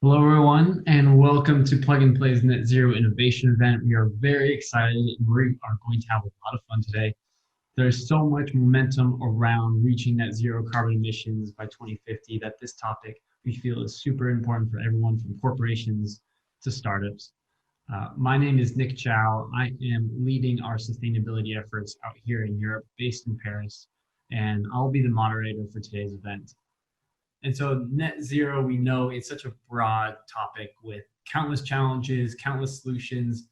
Hello, everyone, and welcome to Plug and Play's Net Zero Innovation event. We are very excited and we are going to have a lot of fun today. There's so much momentum around reaching net zero carbon emissions by 2050 that this topic we feel is super important for everyone from corporations to startups. My name is Nick Chow. I am leading our sustainability efforts out here in Europe, based in Paris, and I'll be the moderator for today's event. And so net zero, we know it's such a broad topic with countless challenges, countless solutions.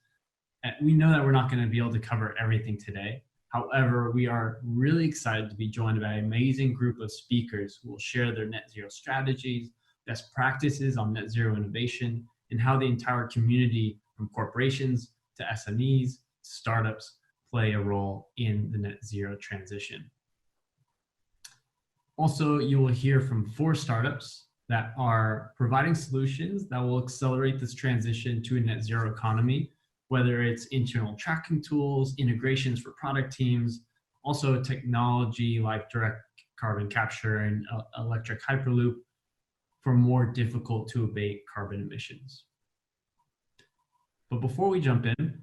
And we know that we're not going to be able to cover everything today. However, we are really excited to be joined by an amazing group of speakers who will share their net zero strategies, best practices on net zero innovation, and how the entire community, from corporations to SMEs, startups, play a role in the net zero transition. Also, you will hear from 4 startups that are providing solutions that will accelerate this transition to a net zero economy, whether it's internal tracking tools, integrations for product teams, also technology like direct carbon capture and electric hyperloop for more difficult to abate carbon emissions. But before we jump in,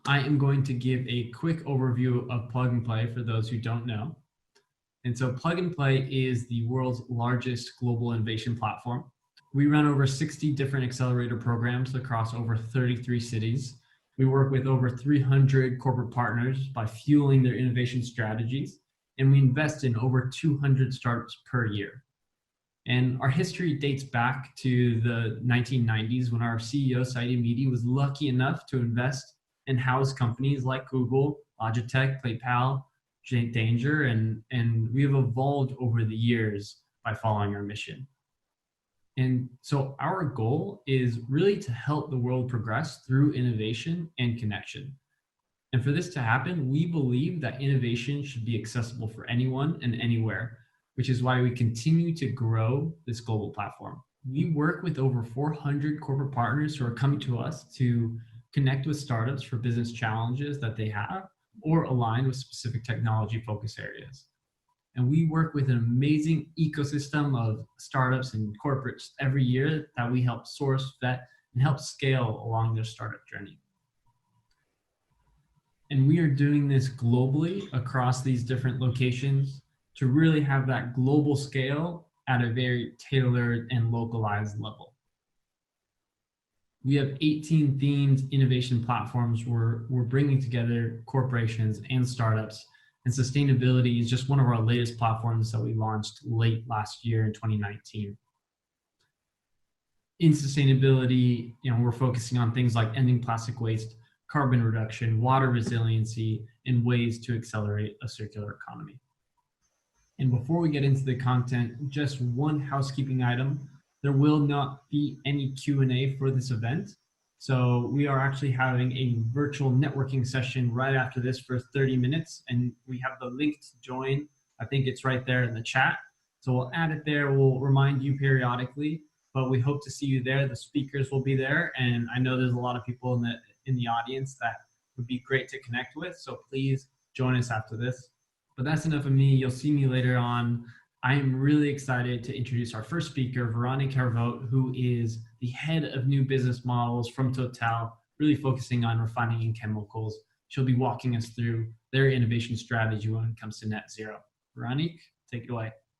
I am going to give a quick overview of Plug and Play for those who don't know. And so Plug and Play is the world's largest global innovation platform. We run over 60 different accelerator programs across over 33 cities. We work with over 300 corporate partners by fueling their innovation strategies, and we invest in over 200 startups per year. And our history dates back to the 1990s when our CEO, Saidi Mehdi, was lucky enough to invest and house companies like Google, Logitech, PayPal, Danger, and we've evolved over the years by following our mission. And so our goal is really to help the world progress through innovation and connection. And for this to happen, we believe that innovation should be accessible for anyone and anywhere, which is why we continue to grow this global platform. We work with over 400 corporate partners who are coming to us to connect with startups for business challenges that they have or align with specific technology focus areas. And we work with an amazing ecosystem of startups and corporates every year that we help source, vet, and help scale along their startup journey. And we are doing this globally across these different locations to really have that global scale at a very tailored and localized level. We have 18 themed innovation platforms where we're bringing together corporations and startups, and sustainability is just one of our latest platforms that we launched late last year in 2019. In sustainability, we're focusing on things like ending plastic waste, carbon reduction, water resiliency, and ways to accelerate a circular economy. And before we get into the content, just one housekeeping item. There will not be any Q&A for this event. So we are actually having a virtual networking session right after this for 30 minutes, and we have the link to join. I think it's right there in the chat. So we'll add it there. We'll remind you periodically, but we hope to see you there. The speakers will be there, and I know there's a lot of people in the audience that would be great to connect with. So please join us after this. But that's enough of me. You'll see me later on. I am really excited to introduce our first speaker, Véronique Hervoet, who is the head of new business models from Total, really focusing on refining and chemicals. She'll be walking us through their innovation strategy when it comes to net zero. Véronique, take it away.